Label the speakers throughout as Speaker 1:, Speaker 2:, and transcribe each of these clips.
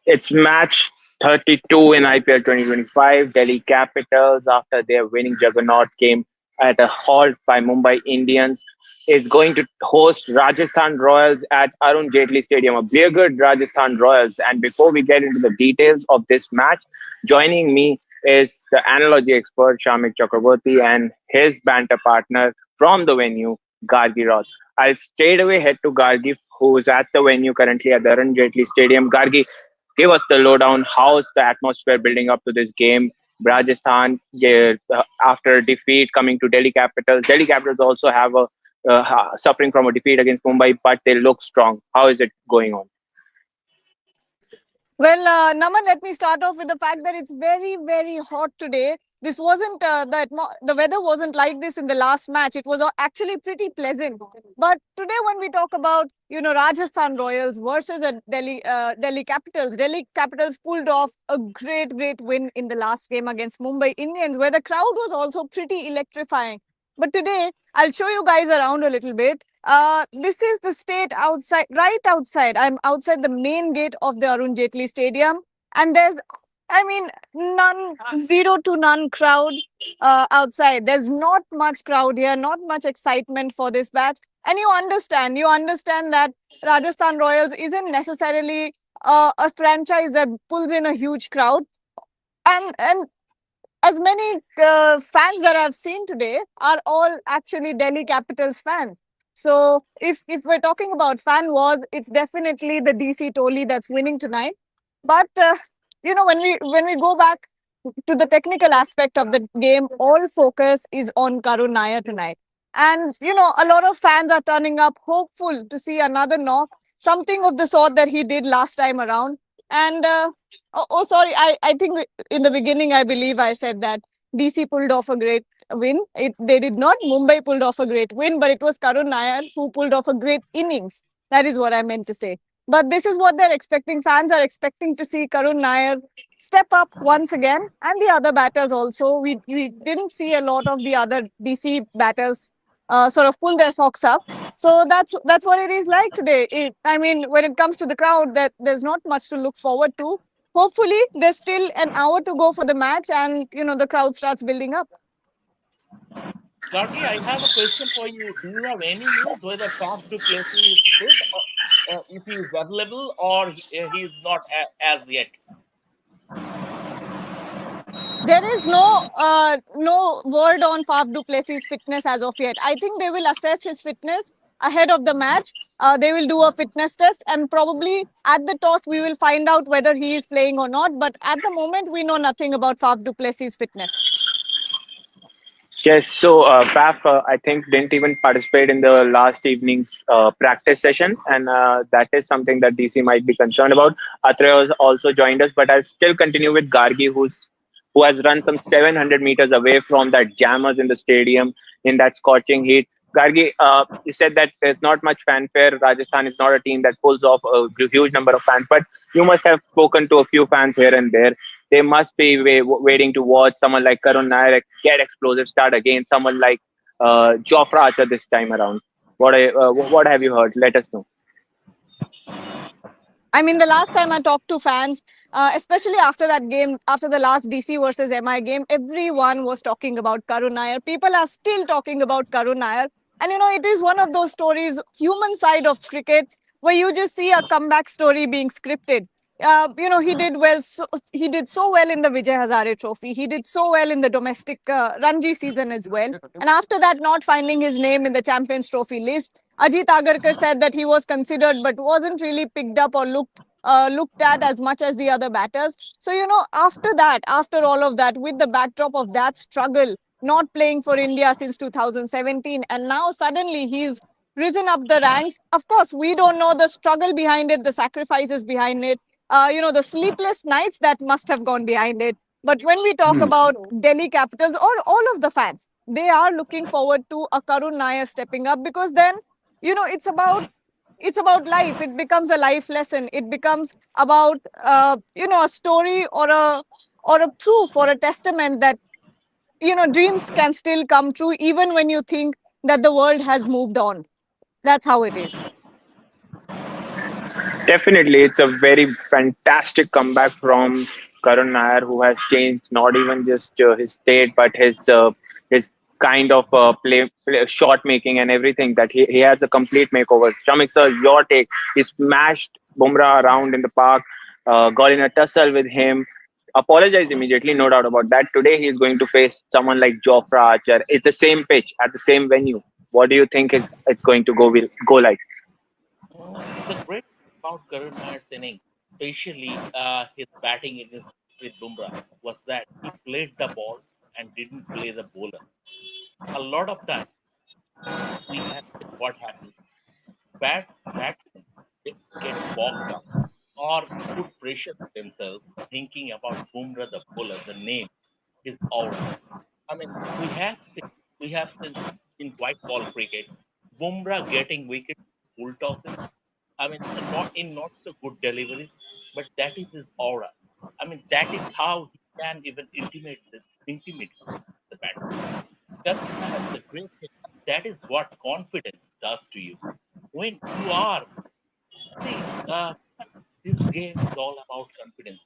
Speaker 1: It's match 32 in IPL 2025. Delhi Capitals, after their winning juggernaut, came at a halt by Mumbai Indians, is going to host Rajasthan Royals at Arun Jaitley Stadium, a beleaguered Rajasthan Royals. And before we get into the details of this match, joining me is the analogy expert Shamik Chakraborty and his banter partner from the venue, Gargi Roth. I'll straight away head to Gargi, who's at the venue currently at the Arun Jaitley Stadium. Gargi, give us the lowdown. How's the atmosphere building up to this game? Rajasthan, yeah, after a defeat, coming to Delhi Capitals. Delhi Capitals also have a suffering from a defeat against Mumbai, but they look strong. How is it going on?
Speaker 2: Well, Naman, let me start off with the fact that it's very, very hot today. This wasn't the weather wasn't like this in the last match. It was actually pretty pleasant. But today, when we talk about Rajasthan Royals versus Delhi Capitals pulled off a great, great win in the last game against Mumbai Indians, where the crowd was also pretty electrifying. But today, I'll show you guys around a little bit. This is the state outside, right outside. I'm outside the main gate of the Arun Jaitley Stadium, and there's, I mean, none, zero to none crowd outside. There's not much crowd here, not much excitement for this match. And you understand that Rajasthan Royals isn't necessarily a franchise that pulls in a huge crowd. And as many fans that I've seen today are all actually Delhi Capitals fans. So if we're talking about fan wars, it's definitely the DC Toli that's winning tonight. But when we go back to the technical aspect of the game, all focus is on Karun Nair tonight. And a lot of fans are turning up hopeful to see another knock, something of the sort that he did last time around. And sorry, I think in the beginning, I believe I said that DC pulled off a great win. They did not. Mumbai pulled off a great win, but it was Karun Nair who pulled off a great innings. That is what I meant to say. But this is what they're expecting. Fans are expecting to see Karun Nair step up once again, and the other batters also. We didn't see a lot of the other DC batters sort of pull their socks up. So that's what it is like today. I mean, when it comes to the crowd, that there's not much to look forward to. Hopefully, there's still an hour to go for the match, and the crowd starts building up.
Speaker 3: Gargi, I have a question for you. Do you have any news whether Faf du Plessis is fit, or, if he is available, or he is not as yet?
Speaker 2: There is no word on Faf du Plessis' fitness as of yet. I think they will assess his fitness ahead of the match. They will do a fitness test, and probably at the toss we will find out whether he is playing or not. But at the moment, we know nothing about Faf du Plessis' fitness.
Speaker 1: Yes, so Faf, I think, didn't even participate in the last evening's practice session, and that is something that DC might be concerned about. Atre has also joined us, but I'll still continue with Gargi, who has run some 700 meters away from that jammers in the stadium in that scorching heat. Gargi, you said that there's not much fanfare. Rajasthan is not a team that pulls off a huge number of fans, but you must have spoken to a few fans here and there. They must be waiting to watch someone like Karun Nair get explosive start again, someone like Jofra Archer this time around. What have you heard? Let us know.
Speaker 2: I mean, the last time I talked to fans, especially after that game, after the last DC versus MI game, everyone was talking about Karun Nair. People are still talking about Karun Nair. And, it is one of those stories, human side of cricket, where you just see a comeback story being scripted. He did well. He did so well in the Vijay Hazare Trophy. He did so well in the domestic Ranji season as well. And after that, not finding his name in the Champions Trophy list, Ajit Agarkar said that he was considered but wasn't really picked up or looked at as much as the other batters. So, after that, after all of that, with the backdrop of that struggle, not playing for India since 2017, and now suddenly he's risen up the ranks. Of course, we don't know the struggle behind it, the sacrifices behind it, the sleepless nights that must have gone behind it. But when we talk about Delhi Capitals or all of the fans, they are looking forward to a Karun Nair stepping up, because then it's about life. It becomes a life lesson. It becomes about a story or a proof or a testament that dreams can still come true even when you think that the world has moved on. That's how it is.
Speaker 1: Definitely, it's a very fantastic comeback from Karun Nair, who has changed not even just his state, but his kind of shot making and everything. That he has a complete makeover. Shamik sir, your take? He smashed Bumrah around in the park, got in a tussle with him. Apologized immediately, no doubt about that. Today he is going to face someone like Jofra Archer. It's the same pitch at the same venue. What do you think it's going to go like?
Speaker 3: The great about Karun Nair's inning, especially his batting against with Bumrah, was that he played the ball and didn't play the bowler. A lot of times we have seen what happens. Batsmen get bogged down or put pressure on themselves thinking about Bumrah the bowler, the name, his aura. I mean, we have seen in white ball cricket, Bumrah getting wickets, full tosses. I mean, not so good deliveries, but that is his aura. I mean, that is how he can even intimate the batsman. Karun Nair, the great thing, that is what confidence does to you. When you are, see, this game is all about confidence.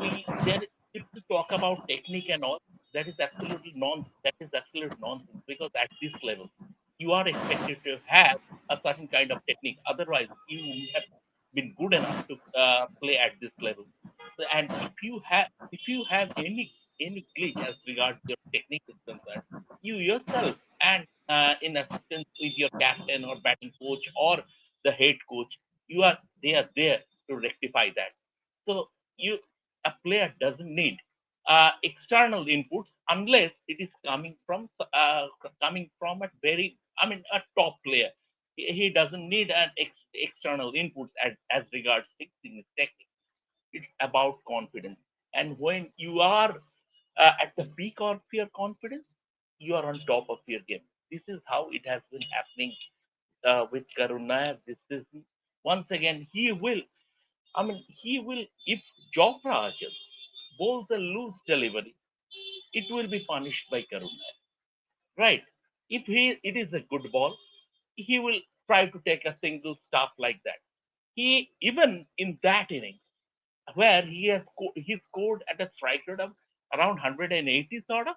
Speaker 3: We there if we talk about technique and all, that is absolute nonsense because at this level you are expected to have a certain kind of technique, otherwise you would have been good enough to play at this level. And if you have any glitch as regards your technique is concerned, you yourself and in assistance with your captain or batting coach or the head coach, they are there to rectify that. So you a player doesn't need external inputs unless it is coming from a very, I mean, a top player. He doesn't need an external inputs as regards fixing his technique. It's about confidence. And when you are at the peak of your confidence, you are on top of your game. This is how it has been happening with Karun Nair this season. Once again, he will, if Jofra Archer bowls a loose delivery, it will be punished by Karun Nair, right? If it is a good ball, he will try to take a single stuff like that. He even in that inning where he scored at a strike rate of around 180 sort of,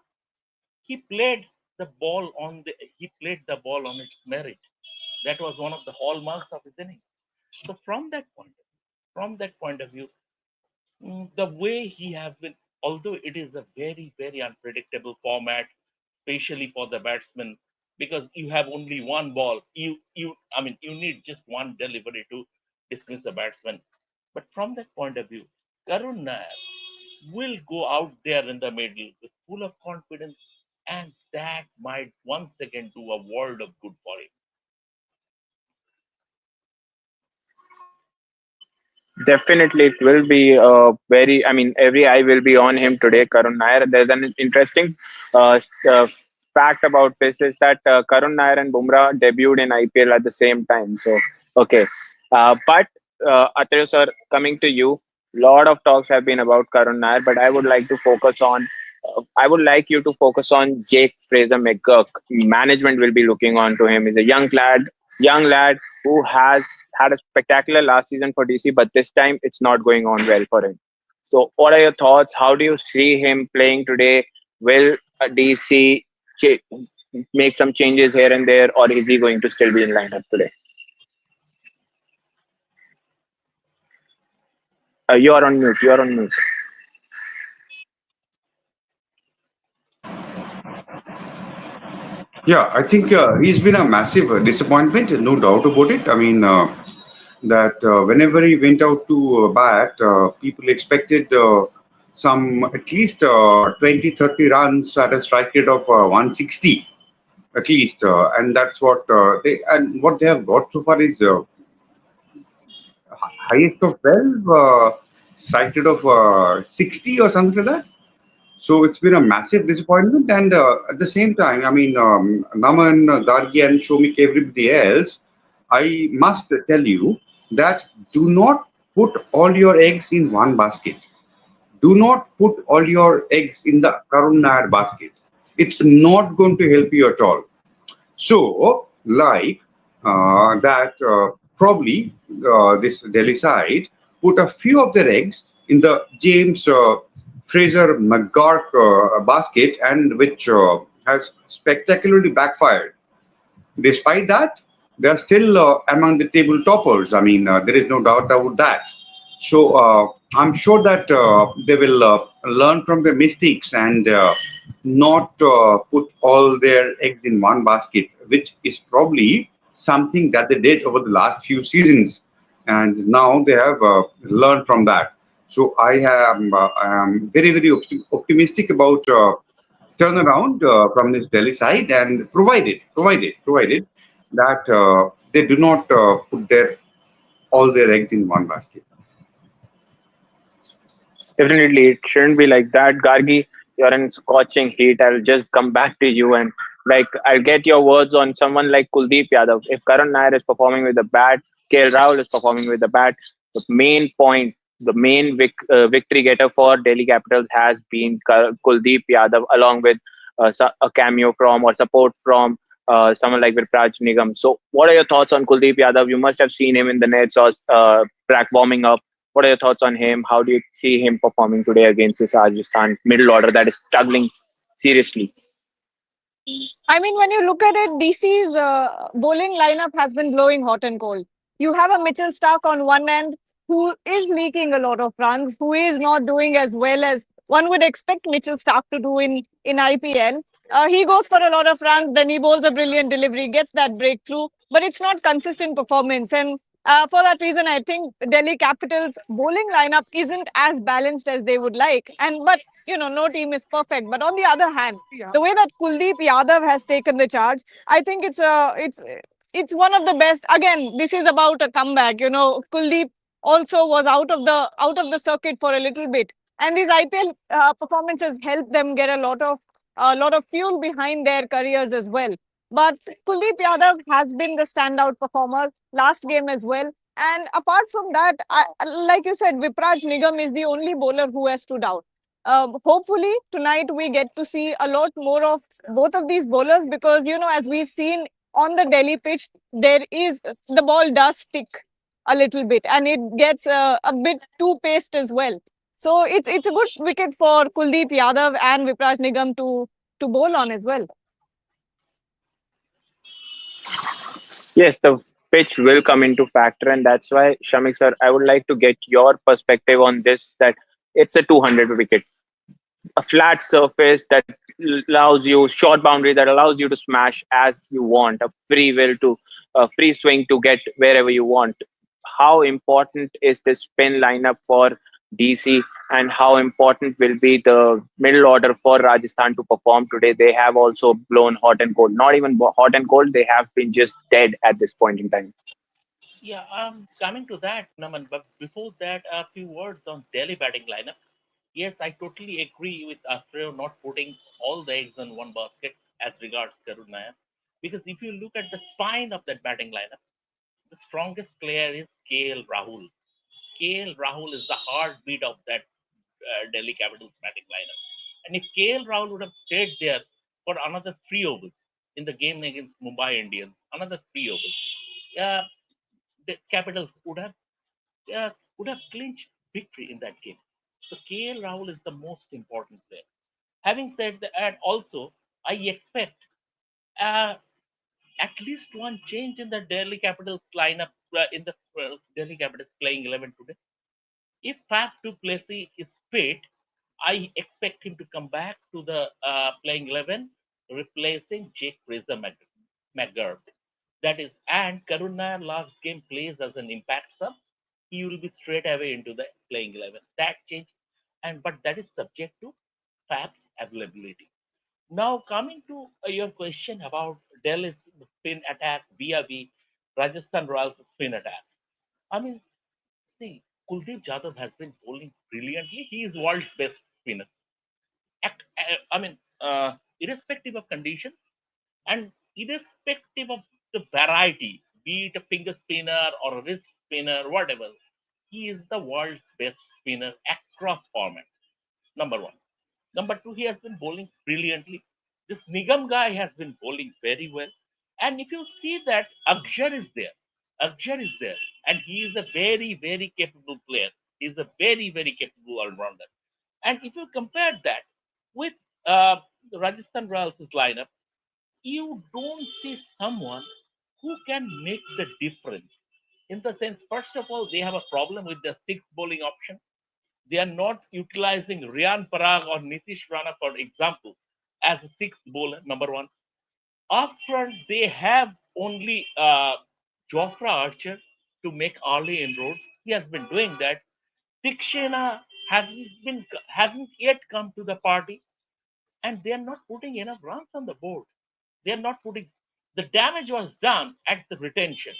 Speaker 3: he played he played the ball on its merit. That was one of the hallmarks of his inning. So from that point of view, the way he has been, although it is a very, very unpredictable format, especially for the batsman, because you have only one ball. I mean, you need just one delivery to dismiss a batsman. But from that point of view, Karun Nair will go out there in the middle with full of confidence, and that might once again do a world of good for him.
Speaker 1: Definitely, it will be very. I mean, every eye will be on him today, Karun Nair. There's an interesting fact about this is that Karun Nair and Bumrah debuted in IPL at the same time. So, okay, but Atreyu sir, coming to you, lot of talks have been about Karun Nair, but I would like to focus on. I would like you to focus on Jake Fraser McGurk. Management will be looking on to him. He's a young lad who has had a spectacular last season for DC, but this time it's not going on well for him. So, what are your thoughts? How do you see him playing today? Will DC make some changes here and there, or is he going to still be in lineup today? You are on mute. You are on mute.
Speaker 4: Yeah, I think he's been a massive disappointment, no doubt about it. I mean, that whenever he went out to bat, people expected some at least 20, 30 runs at a strike rate of 160 at least, and that's what they have got so far is highest of 12, strike rate of 60 or something like that. So it's been a massive disappointment, and at the same time, I mean, Naman, Gargi, and Shomik, everybody else, I must tell you that do not put all your eggs in one basket. Do not put all your eggs in the Karun Nair basket. It's not going to help you at all. So, like that. probably this Delhi side put a few of their eggs in the James Fraser McGurk basket, and which has spectacularly backfired. Despite that, they are still among the table toppers. I mean, there is no doubt about that. So I'm sure that they will learn from their mistakes and not put all their eggs in one basket, which is probably something that they did over the last few seasons, and now they have learned from that. So I am very very optimistic about turnaround from this Delhi side, and provided that they do not put their all their eggs in one basket.
Speaker 1: Definitely, it shouldn't be like that. Gargi, you're in scorching heat. I'll just come back to you and I'll get your words on someone like Kuldeep Yadav. If Karun Nair is performing with the bat, KL Rahul is performing with the bat. The main point, the main victory getter for Delhi Capitals has been Kuldeep Yadav, along with a cameo from or support from someone like Vipraj Nigam. So, what are your thoughts on Kuldeep Yadav? You must have seen him in the nets or track warming up. What are your thoughts on him? How do you see him performing today against this Rajasthan middle order that is struggling seriously?
Speaker 2: I mean, when you look at it, DC's bowling lineup has been blowing hot and cold. You have a Mitchell Stark on one end who is leaking a lot of runs, who is not doing as well as one would expect Mitchell Stark to do in IPL. He goes for a lot of runs, then he bowls a brilliant delivery, gets that breakthrough, but it's not consistent performance. And for that reason, I think Delhi Capitals bowling lineup isn't as balanced as they would like. And but no team is perfect. But on the other hand, the way that Kuldeep Yadav has taken the charge, I think it's one of the best. Again, this is about a comeback. Kuldeep also was out of the circuit for a little bit, and these IPL performances helped them get a lot of fuel behind their careers as well. But Kuldeep Yadav has been the standout performer last game as well. And apart from that, like you said, Vipraj Nigam is the only bowler who has stood out. Hopefully tonight we get to see a lot more of both of these bowlers, because as we've seen on the Delhi pitch, the ball does stick a little bit and it gets a bit too paced as well. So it's a good wicket for Kuldeep Yadav and Vipraj Nigam to bowl on as well.
Speaker 1: Yes, the pitch will come into factor, and that's why, Shamik sir, I would like to get your perspective on this. That it's a 200 wicket, a flat surface that allows you short boundary that allows you to smash as you want, a free will to a free swing to get wherever you want. How important is this spin lineup for DC, and how important will be the middle order for Rajasthan to perform today? They have also blown hot and cold, not even hot and cold, they have been just dead at this point in time.
Speaker 3: Yeah, coming to that, Naman, but before that, a few words on Delhi batting lineup. Yes, I totally agree with Astro not putting all the eggs in one basket as regards Karun Nair. Because if you look at the spine of that batting lineup, the strongest player is KL Rahul. KL Rahul is the heartbeat of that Delhi Capitals batting lineup. And if KL Rahul would have stayed there for another 3 overs in the game against Mumbai Indians, another 3 overs, uh, the Capitals uh, would have clinched victory in that game. So KL Rahul is the most important player. Having said that, and also I expect uh, at least one change in the Delhi Capitals lineup in the Delhi Capitals playing 11 today. If Faf du Plessis is fit, I expect him to come back to the playing 11, replacing Jake Fraser McGurk. That is, and Karuna last game plays as an impact sub. He will be straight away into the playing 11. That change, and but that is subject to Fab's availability. Now, coming to your question about Delhi's spin attack via the Rajasthan Royals spin attack. I mean, see, Kuldeep Jadhav has been bowling brilliantly. He is world's best spinner. I mean, irrespective of conditions and irrespective of the variety, be it a finger spinner or a wrist spinner, whatever, he is the world's best spinner across formats. Number one. Number two, he has been bowling brilliantly. This Nigam guy has been bowling very well. And if you see that Akshar is there, Akshar is there, and he is a very, very capable player. He is a very, very capable all-rounder. And if you compare that with the Rajasthan Royals' lineup, you don't see someone who can make the difference. In the sense, first of all, they have a problem with the six bowling option. They are not utilizing Rian Parag or Nitish Rana, for example, as a sixth bowler, number one. Up front, they have only Jofra Archer to make early inroads. He has been doing that. Tikshena hasn't yet come to the party, and they are not putting enough runs on the board. They are not putting. The damage was done at the retention.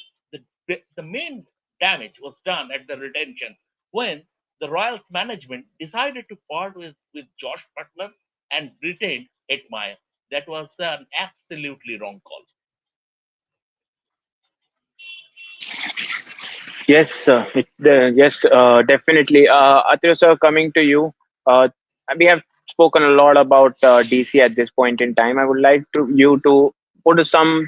Speaker 3: The main damage was done at the retention when the Royals management decided to part with Josh Butler and retained Etmire. That was an absolutely wrong call.
Speaker 1: Yes, definitely. Atreyu sir, coming to you, uh, we have spoken a lot about DC at this point in time. I would like you to put some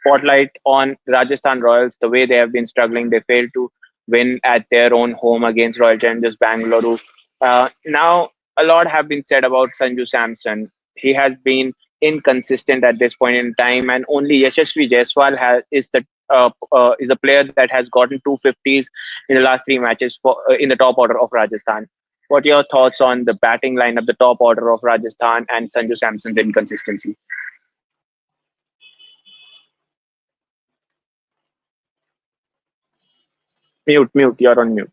Speaker 1: spotlight on Rajasthan Royals, the way they have been struggling. They failed to win at their own home against Royal Challengers Bangalore. Now, a lot have been said about Sanju Samson. He has been inconsistent at this point in time, and only Yashasvi Jaiswal is a player that has gotten 250s in the last three matches in the top order of Rajasthan. What are your thoughts on the batting lineup, the top order of Rajasthan, and Sanju Samson's inconsistency? Mute, you're on mute.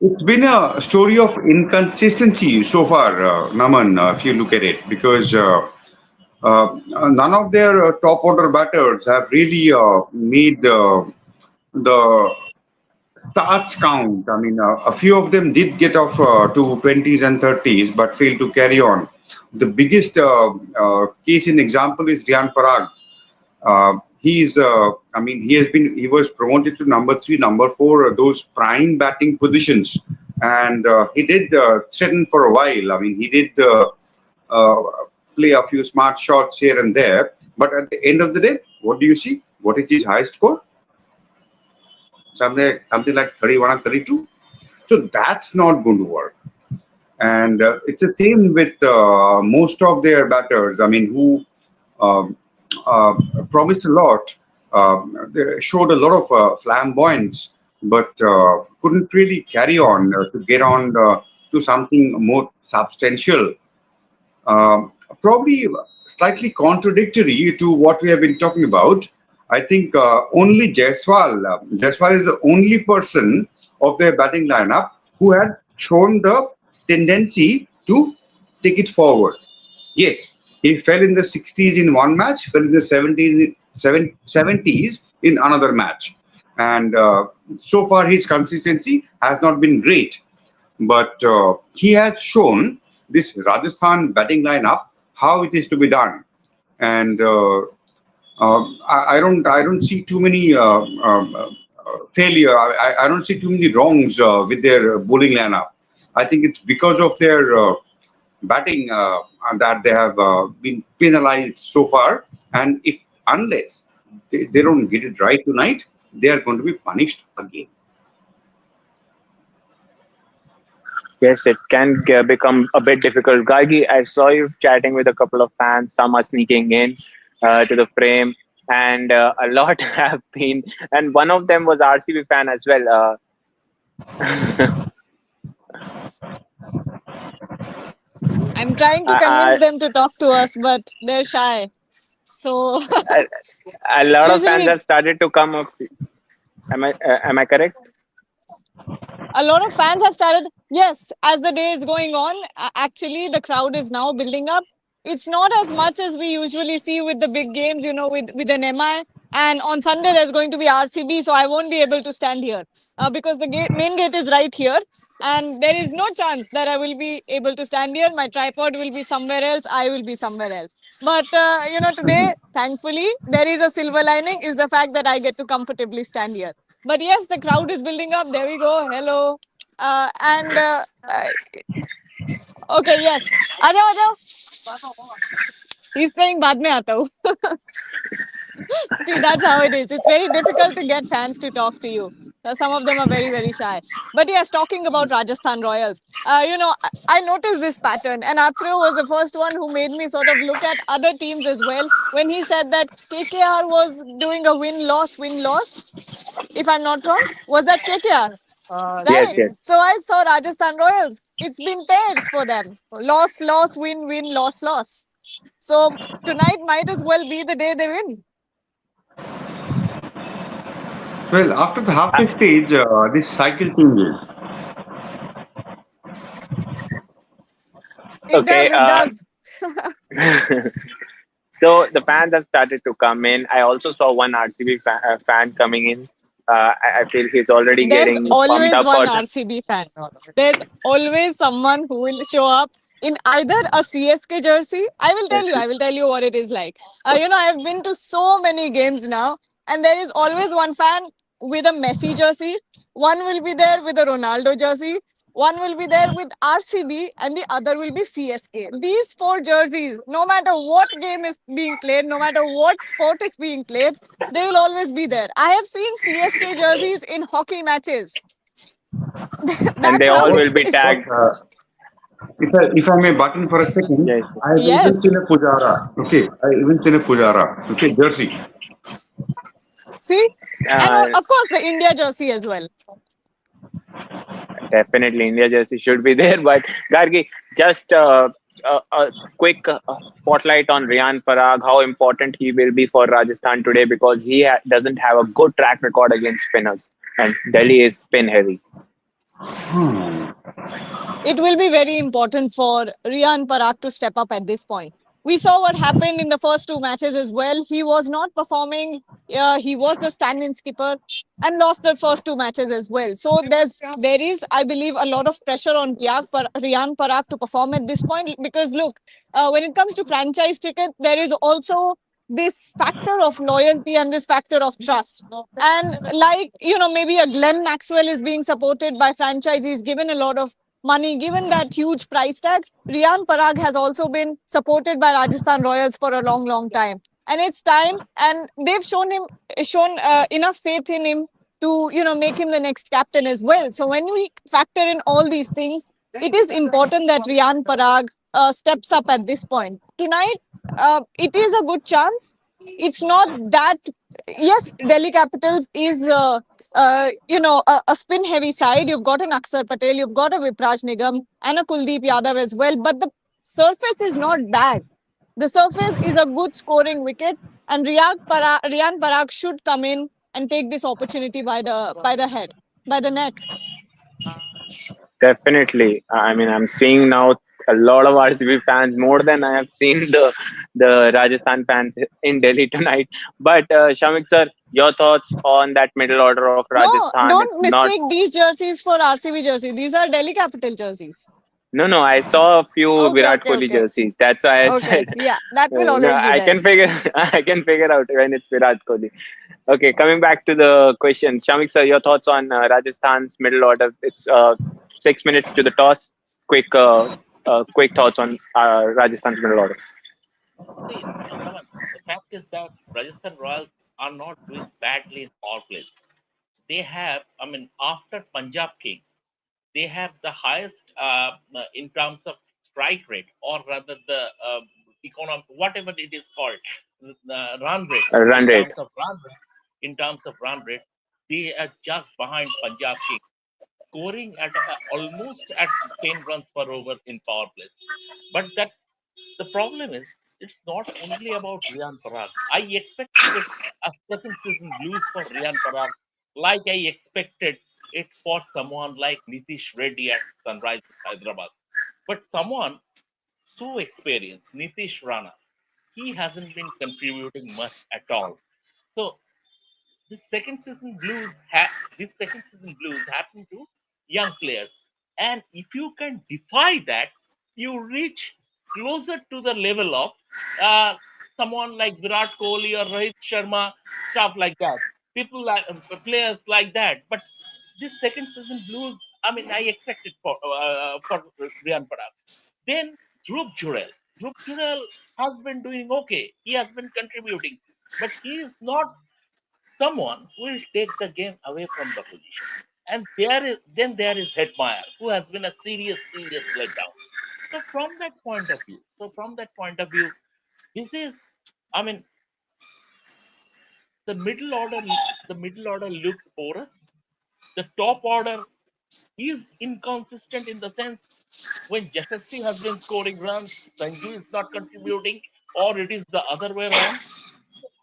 Speaker 4: It's been a story of inconsistency so far, Naman, if you look at it, because none of their top order batters have really made the starts count. I mean, a few of them did get off to 20s and 30s, but failed to carry on. The biggest case in example is Rian Parag. I mean, he was promoted to number three, number four, those prime batting positions, and he did threaten for a while. I mean, he did uh, play a few smart shots here and there, but at the end of the day, what do you see? What is his highest score? Something like 31 or 32. So that's not going to work. And it's the same with most of their batters. I mean, who um, uh, promised a lot, they showed a lot of flamboyance, but couldn't really carry on to get on to something more substantial. Probably slightly contradictory to what we have been talking about. I think only Jaiswal is the only person of their batting lineup who had shown the tendency to take it forward. Yes, he fell in the 60s in one match, fell in the 70s in another match. And so far, his consistency has not been great. But he has shown this Rajasthan batting lineup how it is to be done. And I don't see too many failure. I don't see too many wrongs with their bowling lineup. I think it's because of their batting and that they have been penalized so far. And if unless they don't get it right tonight, they are going to be punished again.
Speaker 1: Yes, it can become a bit difficult. Gargi, I saw you chatting with a couple of fans. Some are sneaking in to the frame, and a lot have been. And one of them was RCB fan as well.
Speaker 2: I'm trying to convince
Speaker 1: I,
Speaker 2: them to talk to us, but they're shy. So
Speaker 1: I, a lot of fans
Speaker 2: usually
Speaker 1: have started to come up. Am I correct?
Speaker 2: a lot of fans have started. Yes, as the day is going on, actually the crowd is now building up. It's not as much as we usually see with the big games, with an MI. And on Sunday there's going to be RCB, so I won't be able to stand here because the main gate is right here, and there is no chance that I will be able to stand here. My tripod will be somewhere else. I will be somewhere else. But today, thankfully, there is a silver lining: is the fact that I get to comfortably stand here. But yes, the crowd is building up. There we go. Hello. And okay, yes. Aja. He's saying बाद में आता हूँ. See, that's how it is. It's very difficult to get fans to talk to you. Some of them are very, very shy. But yes, talking about Rajasthan Royals, I noticed this pattern, and Atreo was the first one who made me sort of look at other teams as well when he said that KKR was doing a win loss. If I'm not wrong, was that KKR?
Speaker 1: Yes,
Speaker 2: Right.
Speaker 1: yes.
Speaker 2: So I saw Rajasthan Royals. It's been pairs for them. Loss, win, loss. So tonight might as well be the day they win.
Speaker 4: Well, after the halfway stage, this cycle changes.
Speaker 2: It does,
Speaker 1: Okay.
Speaker 2: it does.
Speaker 1: So the fans have started to come in. I also saw one RCB fan coming in. I feel he's already
Speaker 2: There's
Speaker 1: getting pumped
Speaker 2: always
Speaker 1: up
Speaker 2: one
Speaker 1: for the.
Speaker 2: RCB fan. There's always someone who will show up in either a CSK jersey. I will tell you what it is like. I've been to so many games now, and there is always one fan with a Messi jersey. One will be there with a Ronaldo jersey. One will be there with RCB, and the other will be CSK. These four jerseys, no matter what game is being played, no matter what sport is being played, they will always be there. I have seen CSK jerseys in hockey matches.
Speaker 1: And
Speaker 2: That's
Speaker 1: they
Speaker 2: how
Speaker 1: all will
Speaker 2: it
Speaker 1: be
Speaker 2: is.
Speaker 1: tagged.
Speaker 4: If I may butt in for a second,
Speaker 1: Yes.
Speaker 4: I've even
Speaker 2: Yes.
Speaker 4: seen a Pujara. Okay, I even seen a Pujara. Okay, jersey.
Speaker 2: See? And
Speaker 1: Uh,
Speaker 2: of course, the India jersey as well.
Speaker 1: Definitely, India jersey should be there. But Gargi, just a quick spotlight on Riyan Parag, how important he will be for Rajasthan today because he doesn't have a good track record against spinners, and Delhi is spin heavy.
Speaker 4: Hmm.
Speaker 2: It will be very important for Riyan Parag to step up at this point. We saw what happened in the first two matches as well. He was not performing. He was the stand-in skipper and lost the first two matches as well. So there is, I believe, a lot of pressure on Riyan Parag to perform at this point because look, when it comes to franchise cricket, there is also this factor of loyalty and this factor of trust. And like, maybe a Glenn Maxwell is being supported by franchisees, given a lot of money, given that huge price tag. Riyan Parag has also been supported by Rajasthan Royals for a long, long time. And it's time, and they've shown enough faith in him to, make him the next captain as well. So when we factor in all these things, it is important that Riyan Parag steps up at this point. Tonight, it is a good chance. It's not that, yes, Delhi Capitals is, a spin heavy side. You've got an Akshar Patel, you've got a Vipraj Nigam and a Kuldeep Yadav as well. But the surface is not bad. The surface is a good scoring wicket, and Riyan Parag should come in and take this opportunity by the neck.
Speaker 1: Definitely. I mean, I'm seeing now a lot of RCB fans more than I have seen the Rajasthan fans in Delhi tonight. But Shamik sir, your thoughts on that middle order of
Speaker 2: No,
Speaker 1: Rajasthan? It's
Speaker 2: don't
Speaker 1: not.
Speaker 2: mistake these jerseys for RCB jerseys. These are Delhi Capital jerseys.
Speaker 1: No, no. I saw a few
Speaker 2: Okay,
Speaker 1: Virat
Speaker 2: okay,
Speaker 1: Kohli
Speaker 2: okay.
Speaker 1: jerseys. That's why I
Speaker 2: Okay,
Speaker 1: said.
Speaker 2: yeah, that will
Speaker 1: No,
Speaker 2: always be
Speaker 1: I
Speaker 2: there.
Speaker 1: can figure. I can figure out when it's Virat Kohli. Okay, coming back to the question, Shamik sir, your thoughts on Rajasthan's middle order? It's 6 minutes to the toss. Quick thoughts on Rajasthan's middle order.
Speaker 3: See, Naman, the fact is that Rajasthan Royals are not doing badly in all plays. They have, I mean, after Punjab Kings, they have the highest in terms of strike rate, or rather the economic, whatever it is called, run rate.
Speaker 1: Run
Speaker 3: In
Speaker 1: rate.
Speaker 3: terms of run rate, they are just behind Punjab Kings, scoring at almost at 10 runs per over in power plays. But that the problem is, it's not only about Riyan Parag. I expected a second season blues for Riyan Parag, like I expected it for someone like Nitish Reddy at Sunrisers Hyderabad. But someone so experienced, Nitish Rana, he hasn't been contributing much at all. So this second season this second season blues happen to young players, and if you can defy that, you reach closer to the level of uh, someone like Virat Kohli or Rohit Sharma, stuff like that, people like players like that. But this second season blues, I mean, I expected for Riyan Parag. Then Dhruv Jurel. Dhruv Jurel has been doing okay. He has been contributing, but he is not someone who will take the game away from the position. And there is Hetmeyer, who has been a serious letdown. So from that point of view, this is, I mean, the middle order, the middle order looks porous. The top order is inconsistent in the sense when Yashasvi has been scoring runs, Sanju is not contributing, or it is the other way around.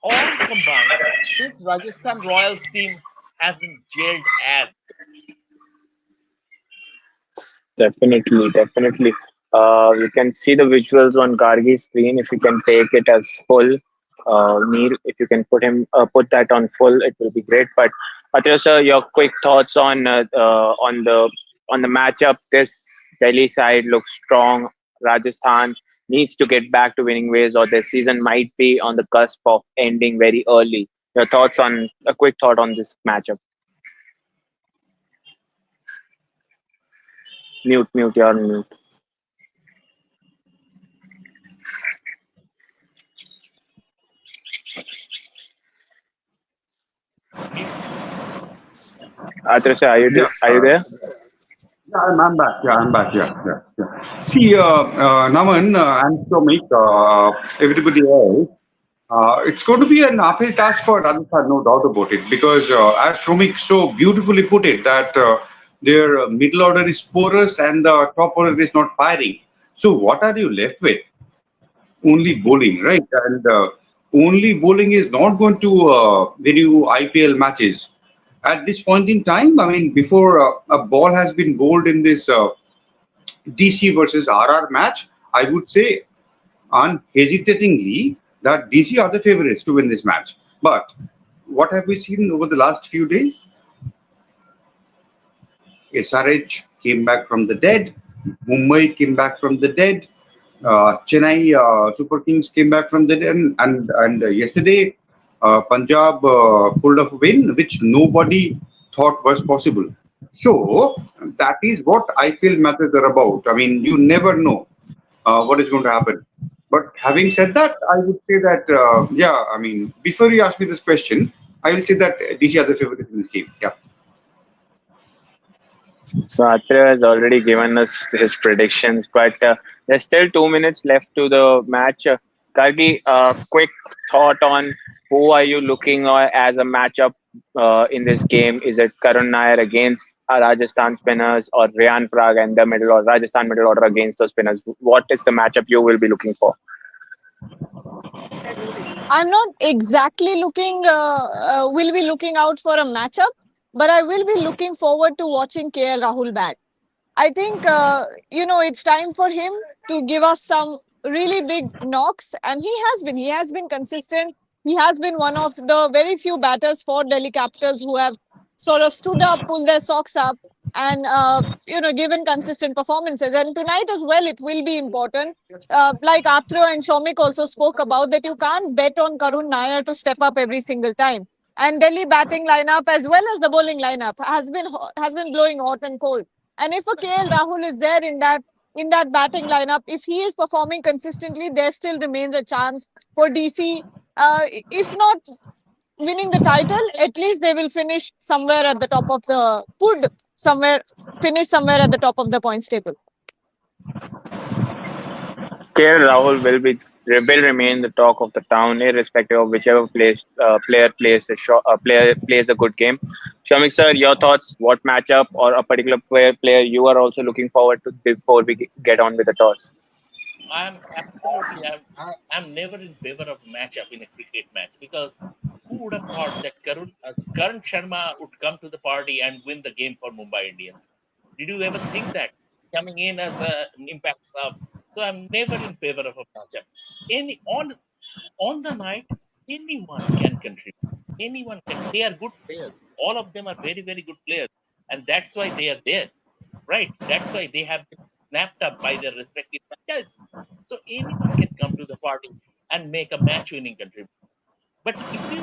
Speaker 3: All combined, this Rajasthan Royals team hasn't gelled as.
Speaker 1: Definitely, definitely. You can see the visuals on Gargi's screen. If you can take it as full, Neil, if you can put that on full, it will be great. But Atreya sir, your quick thoughts on the matchup. This Delhi side looks strong. Rajasthan needs to get back to winning ways, or their season might be on the cusp of ending very early. Your thoughts on a quick thought on this matchup? Mute, you're on mute.
Speaker 3: Mute.
Speaker 1: Atreya sir,
Speaker 4: Yeah,
Speaker 1: are you there?
Speaker 4: yeah, I'm back. Yeah, I'm back. Yeah, yeah, yeah. See, Naman and Shomik, everybody else, it's going to be an uphill task for Rajasthan, no doubt about it. Because as Shomik so beautifully put it, that their middle order is porous and the top order is not firing. So what are you left with? Only bowling, right? And only bowling is not going to win you IPL matches. At this point in time, I mean, before a ball has been bowled in this DC versus RR match, I would say unhesitatingly that DC are the favorites to win this match. But what have we seen over the last few days? SRH came back from the dead. Mumbai came back from the dead. Chennai Super Kings came back from the dead, and yesterday Punjab pulled off a win which nobody thought was possible. So that is what IPL matches are about. I mean, you never know what is going to happen. But having said that, I would say that yeah, I mean, before you ask me this question, I will say that DC are the favorites in this game. Yeah.
Speaker 1: So Atra has already given us his predictions, but there's still 2 minutes left to the match. Kargi, quick thought on who are you looking as a matchup in this game? Is it Karun Nair against Rajasthan spinners, or Ryan Prag and the middle or Rajasthan middle order against the spinners? What is the matchup you will be looking for?
Speaker 2: I'm not exactly will be looking out for a matchup, but I will be looking forward to watching KL Rahul bat. I think, it's time for him to give us some really big knocks. And he has been consistent. He has been one of the very few batters for Delhi Capitals who have sort of stood up, pulled their socks up, and, given consistent performances. And tonight as well, it will be important. Like Atra and Shomik also spoke about, that you can't bet on Karun Nair to step up every single time. And Delhi batting lineup as well as the bowling lineup has been blowing hot and cold. And if a KL Rahul is there in that batting lineup, if he is performing consistently, there still remains a chance for DC. If not winning the title, at least they will finish somewhere at the top of the could somewhere finish somewhere at the top of the points table.
Speaker 1: KL Rahul will remain the talk of the town, irrespective of whichever player plays a good game. Shamik sir, your thoughts? What matchup or a particular player you are also looking forward to before we get on with the toss?
Speaker 3: I'm absolutely, I'm never in favor of matchup in a cricket match because who would have thought that Karun Sharma would come to the party and win the game for Mumbai Indians? Did you ever think that coming in as an impact sub? So I'm never in favor of a matchup. Any on the night, anyone can contribute. Anyone can. They are good players. All of them are very good players, and that's why they are there, right? That's why they have been snapped up by their respective franchises. So anyone can come to the party and make a match-winning contribution. But if you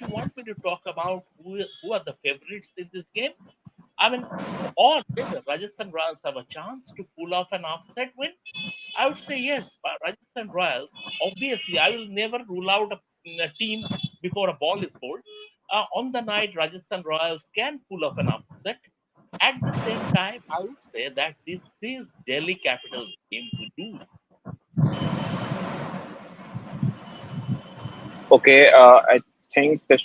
Speaker 3: want me to talk about who are the favorites in this game, I mean, or whether Rajasthan Royals have a chance to pull off an upset win, I would say yes. But Rajasthan Royals, obviously, I will never rule out a team before a ball is bowled. On the night, Rajasthan Royals can pull off an upset. At the same time, I would say that this is Delhi Capitals' game to lose.
Speaker 1: Okay, I think the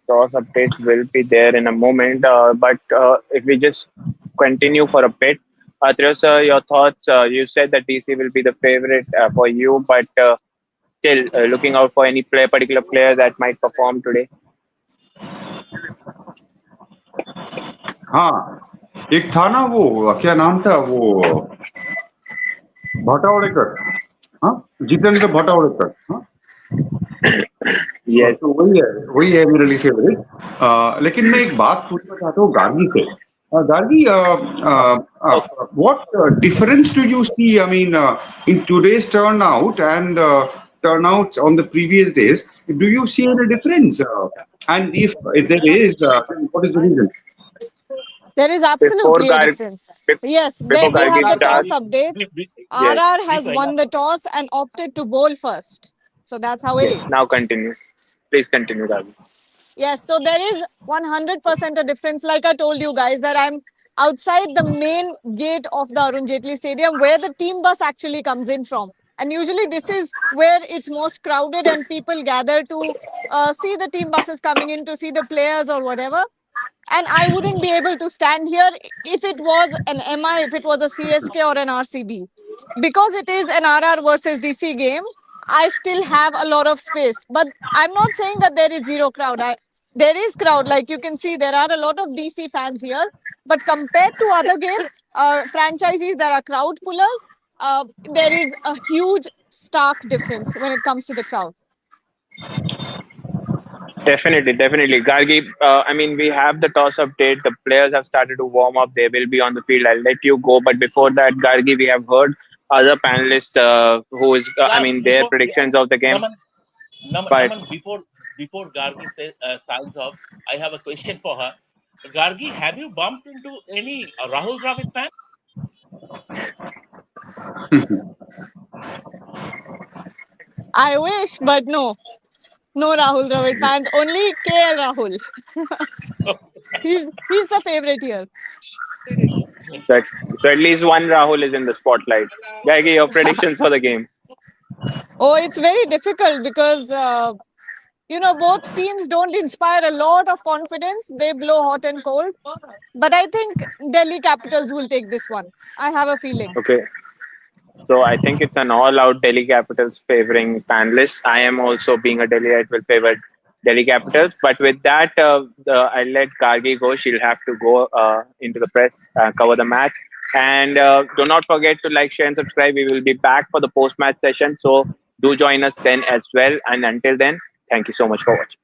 Speaker 1: toss update will be there in a moment. But if we just continue for a bit, Thriyo sir, your thoughts? You said that DC will be the favorite for you, but still looking out for any particular player that might perform today.
Speaker 4: हाँ एक था ना वो क्या नाम था वो भटावड़ेकर हाँ जितेंद्र भटावड़ेकर हाँ
Speaker 1: Yes.
Speaker 4: तो वही है मेरे लिए फेवरेट लेकिन मैं एक बात पूछना चाहता हूँ गार्गी से Gargi
Speaker 1: Okay.
Speaker 4: what difference do you see I mean in today's turnout and turnouts on the previous days do you see any difference and if there is what is the reason.
Speaker 2: There is
Speaker 1: Before
Speaker 2: absolutely a
Speaker 1: Gar,
Speaker 2: difference.
Speaker 1: be-
Speaker 2: Yes,
Speaker 1: before
Speaker 2: we have
Speaker 1: Gargi
Speaker 2: the toss
Speaker 1: starts,
Speaker 2: update.
Speaker 1: yes,
Speaker 2: RR has
Speaker 3: Before, yeah,
Speaker 2: won the toss and opted to bowl first. So that's how it
Speaker 1: yes.
Speaker 2: is.
Speaker 1: Now continue. Please continue, Gargi.
Speaker 2: Yes, so there is 100% a difference. Like I told you guys, that I'm outside the main gate of the Arun Jaitley Stadium where the team bus actually comes in from. And usually this is where it's most crowded and people gather to see the team buses coming in to see the players or whatever. And I wouldn't be able to stand here if it was an MI, if it was a CSK or an RCB. Because it is an RR versus DC game, I still have a lot of space. But I'm not saying that there is zero crowd. There is crowd. Like you can see, there are a lot of DC fans here. But compared to other games, franchises that are crowd pullers, there is a huge, stark difference when it comes to the crowd.
Speaker 1: Definitely, definitely. Gargi, I mean, we have the toss update. The players have started to warm up. They will be on the field. I'll let you go. But before that, Gargi, we have heard other panelists who is, I
Speaker 3: yeah.
Speaker 1: mean, their
Speaker 3: Before
Speaker 1: predictions of the game.
Speaker 3: Naman,
Speaker 1: But
Speaker 3: Naman, before Gargi says signs off, I have a question for her. Gargi, have you bumped into any Rahul Dravid fan?
Speaker 2: I wish, but no. No Rahul Dravid fans, only KL Rahul. He's the favorite here.
Speaker 1: so, so at least one Rahul is in the spotlight. Gargi, your predictions for the game.
Speaker 2: Oh, it's very difficult because both teams don't inspire a lot of confidence. They blow hot and cold. But I think Delhi Capitals will take this one. I have a feeling.
Speaker 1: Okay. So I think it's an all-out Delhi Capitals favoring panelists. I am also being a Delhiite will favor Delhi Capitals. But with that, I'll let Gargi go. She'll have to go into the press, cover the match. And do not forget to like, share, and subscribe. We will be back for the post-match session. So do join us then as well. And until then, thank you so much for watching.